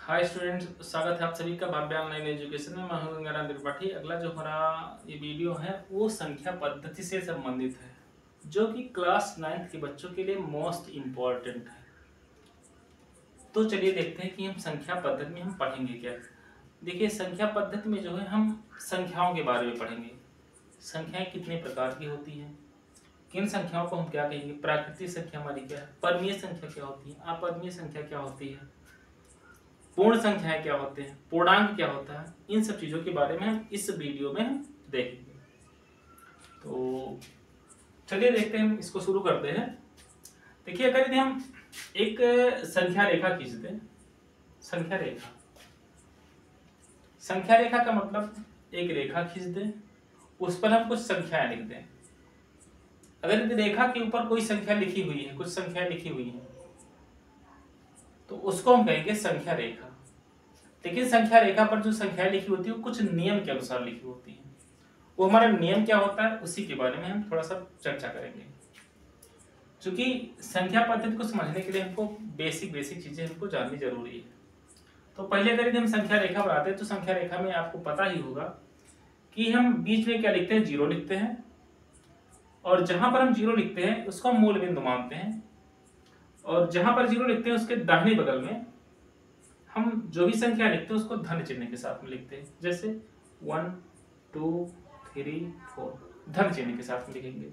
Hi students, स्वागत है आप सभी का भव्य ऑनलाइन एजुकेशन में। मैं हूं गंगाराम त्रिपाठी। अगला जो हमारा ये वीडियो है वो संख्या पद्धति से संबंधित है, जो कि क्लास 9th के बच्चों के लिए मोस्ट इम्पोर्टेंट है। तो चलिए देखते हैं कि हम संख्या पद्धति में हम पढ़ेंगे क्या। देखिए, संख्या पद्धति में जो है हम संख्याओं के बारे में पढ़ेंगे। संख्याएं कितने प्रकार की होती हैं, किन संख्याओं को हम क्या कहेंगे, प्राकृतिक संख्या हमारी क्या है, परमीय संख्या क्या होती है, अपरमीय संख्या क्या होती है, पूर्ण संख्याएं क्या होते हैं, पूर्णांक क्या होता है। इन सब चीजों के बारे में हम इस वीडियो में हम देखेंगे। तो चलिए देखते हैं, हम इसको शुरू करते हैं। देखिए, अगर यदि हम एक संख्या रेखा खींच दें, संख्या रेखा का मतलब एक रेखा खींच दें, उस पर हम कुछ संख्याएं लिख दें। अगर यदि रेखा के ऊपर कोई संख्या लिखी हुई है, कुछ संख्याएं लिखी हुई हैं, तो उसको हम कहेंगे संख्या रेखा। लेकिन संख्या रेखा पर जो संख्याएं लिखी होती है वो कुछ नियम के अनुसार लिखी होती है। वो हमारा नियम क्या होता है उसी के बारे में हम थोड़ा सा चर्चा करेंगे। क्योंकि संख्या पद्धति को समझने के लिए हमको बेसिक चीजें हमको जाननी जरूरी है। तो पहले अगर हम संख्या रेखा बनाते हैं तो संख्या रेखा में आपको पता ही होगा कि हम बीच में क्या लिखते हैं, जीरो लिखते हैं। और जहां पर हम जीरो लिखते हैं उसको हम मूल बिंदु मानते हैं। और जहां पर जीरो लिखते हैं उसके दाहिने बगल में हम जो भी संख्या लिखते हैं उसको धन चिन्ह के साथ में लिखते हैं। जैसे 1 2 3 4 धन चिन्ह के साथ में लिखेंगे।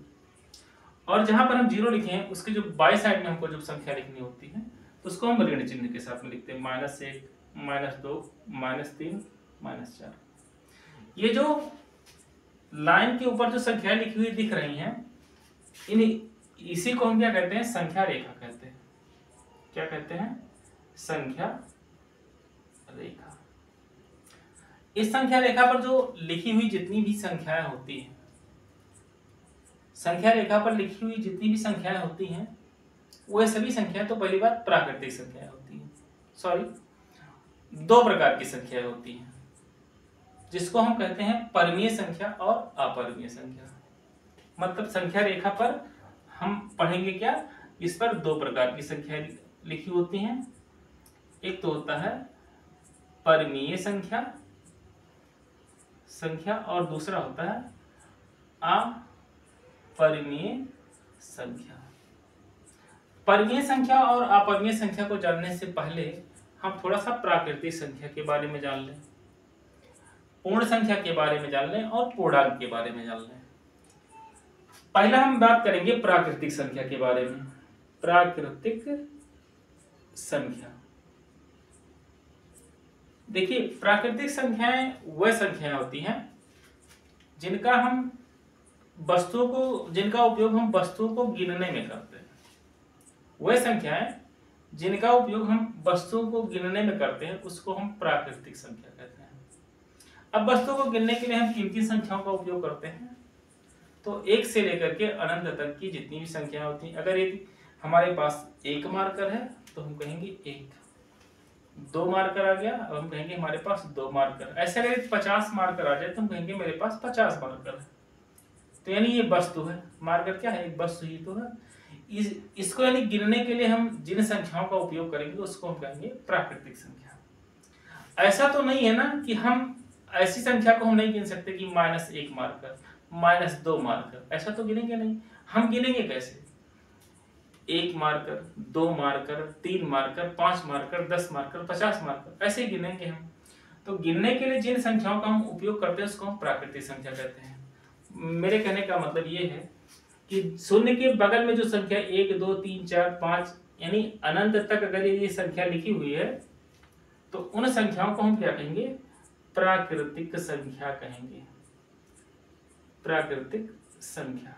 और जहां पर हम जीरो लिखे हैं उसके जो बाई साइड में हमको जो संख्या लिखनी होती है तो उसको हम ऋण चिन्ह के साथ में लिखते हैं। -1 -2 -3 -4। ये जो लाइन के ऊपर जो संख्याएं लिखी हुई दिख रही हैं, इसी को हम क्या कहते हैं, संख्या रेखा कहते हैं। क्या कहते हैं, संख्या रेखा। इस संख्या रेखा पर जो लिखी हुई जितनी भी संख्याएं होती हैं, संख्या रेखा पर लिखी हुई जितनी भी संख्याएं होती हैं वो सभी संख्याएं तो पहली बात प्राकृतिक संख्याएं होती हैं। सॉरी, दो प्रकार की संख्याएं होती हैं जिसको हम कहते हैं परमीय संख्या और अपरमीय संख्या। मतलब संख्या रेखा पर हम पढ़ेंगे क्या, इस पर दो प्रकार की संख्याएं लिखी होती हैं। एक तो होता है परमीय संख्या और दूसरा होता है अपरमीय संख्या। परमीय संख्या और अपरमीय संख्या को जानने से पहले हम थोड़ा सा प्राकृतिक संख्या के बारे में जान लें, पूर्ण संख्या के बारे में जान लें और पूर्णांक के बारे में जान लें। पहला हम बात करेंगे प्राकृतिक संख्या के बारे में। प्राकृतिक संख्या, देखिए, प्राकृतिक संख्याएं वह संख्याएं होती हैं जिनका उपयोग हम वस्तुओं को गिनने में करते हैं। वह संख्याएं जिनका उपयोग हम वस्तुओं को गिनने में करते हैं उसको हम प्राकृतिक संख्या कहते हैं। अब वस्तुओं को गिनने के लिए हम किन संख्याओं का उपयोग करते हैं, तो 1 से लेकर के अनंत तक की जितनी भी संख्याएं होती हैं। अगर यदि हमारे पास 1 मार्कर है तो हम कहेंगे 1, 2 मार्कर आ गया, अब हम कहेंगे हमारे पास 2 मार्कर। ऐसे अगर 50 मार्कर आ जाए तो हम कहेंगे मेरे पास 50 मार्कर है। तो यानी ये वस्तु है, मार्कर क्या है, एक वस्तु ही तो है। इसको यानी गिनने के लिए हम जिन संख्याओं का उपयोग करेंगे उसको हम कहेंगे प्राकृतिक संख्या। ऐसा तो नहीं है ना कि हम ऐसी संख्या को हम नहीं गिन सकते कि -1 मार्कर, -2 मार्कर, ऐसा तो गिनेंगे नहीं। हम गिनेंगे कैसे, 1 marker, 2 marker, 3 marker, 5 marker, 10 marker, 50 marker, ऐसे ही गिनेंगे हम। तो गिनने के लिए जिन संख्याओं का हम उपयोग करते हैं उसको हम प्राकृतिक संख्या कहते हैं। मेरे कहने का मतलब ये है कि शून्य के बगल में जो संख्या 1 2 3 4 5 यानी अनंत तक अगर ये संख्या लिखी हुई है तो उन संख्याओं को हम क्या कहेंगे, प्राकृतिक संख्या कहेंगे। प्राकृतिक संख्या,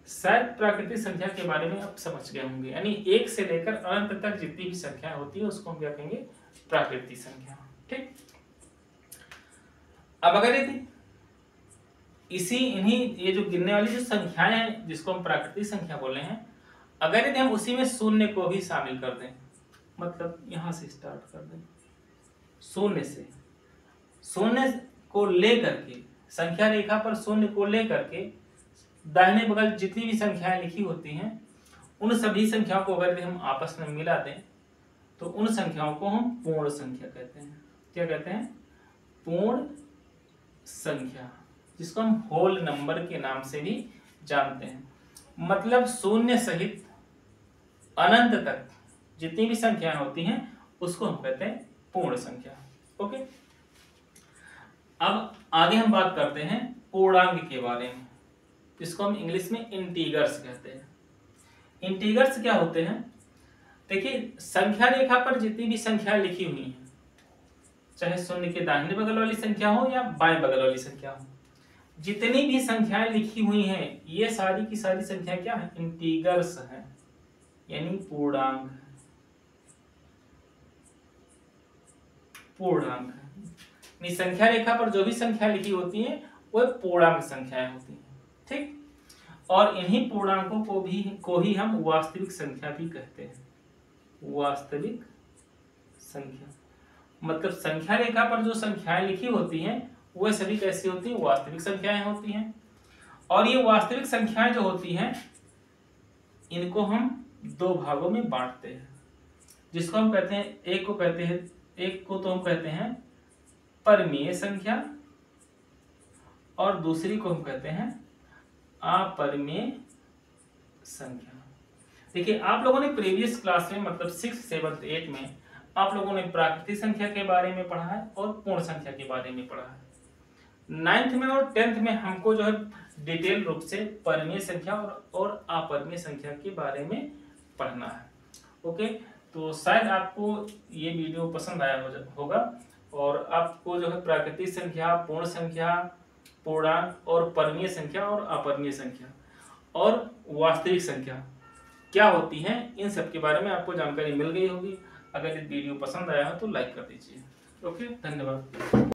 शायद प्राकृतिक संख्या के बारे में आप समझ गए होंगे। यानी 1 से लेकर अनंत तक जितनी भी संख्याएं होती है उसको हम क्या कहेंगे, प्राकृतिक संख्या। ठीक, अब अगर ये जो गिनने वाली जो संख्याएं हैं जिसको हम प्राकृतिक संख्या बोल रहे हैं, अगर यदि हम उसी में शून्य को भी शामिल कर दें, मतलब यहां से स्टार्ट कर दें, शून्य को लेकर के संख्या रेखा पर शून्य को लेकर के दाहिने बगल जितनी भी संख्याएं लिखी होती हैं उन सभी संख्याओं को अगर हम आपस में मिला दें तो उन संख्याओं को हम पूर्ण संख्या कहते हैं। क्या कहते हैं? पूर्ण संख्या, जिसको हम होल नंबर के नाम से भी जानते हैं। मतलब शून्य सहित अनंत तक जितनी भी संख्याएं होती हैं उसको हम कहते हैं पूर्ण संख्या। ओके, अब आगे हम बात करते हैं पूर्णांक के बारे में, जिसको हम इंग्लिश में इंटीगर्स कहते हैं। इंटीगर्स क्या होते हैं? देखिए, संख्या रेखा पर जितनी भी संख्याएं लिखी हुई हैं, चाहे शून्य के दाहिने बगल वाली संख्या हो या बाएं बगल वाली संख्या हो, जितनी भी संख्याएं लिखी हुई हैं ये सारी की सारी संख्या क्या है? इंटीगर्स है, यानी पूर्णांक। पूर्णांक है, संख्या रेखा पर जो भी संख्या लिखी होती है वो पूर्णांक संख्याएं होती हैं। ठीक, और इन्हीं पूर्णांकों को ही हम वास्तविक संख्या भी कहते हैं। वास्तविक संख्या मतलब संख्या रेखा पर जो संख्याएं लिखी होती हैं वह सभी कैसी होती हैं? वास्तविक संख्याएं होती हैं। और ये वास्तविक संख्याएं जो होती हैं इनको हम दो भागों में बांटते हैं, जिसको हम कहते हैं, एक को तो हम कहते हैं परिमेय संख्या और दूसरी को हम कहते हैं अपरिमेय संख्या। देखिए, आप लोगों ने प्रीवियस क्लास में मतलब 6th 7th 8th में आप लोगों ने प्राकृतिक संख्या के बारे में पढ़ा है और पूर्ण संख्या के बारे में पढ़ा है। 9th में और 10th में हमको जो है डिटेल रूप से परिमेय संख्या और अपरिमेय संख्या के बारे में पढ़ना है। ओके, तो शायद आपको ये वीडियो पसंद आया होगा और आपको जो है प्राकृतिक संख्या, पूर्ण संख्या, पूर्णांक और परिमेय संख्या और अपरिमेय संख्या और वास्तविक संख्या क्या होती हैं, इन सब के बारे में आपको जानकारी मिल गई होगी। अगर ये वीडियो पसंद आया हो तो लाइक कर दीजिए। ओके, धन्यवाद।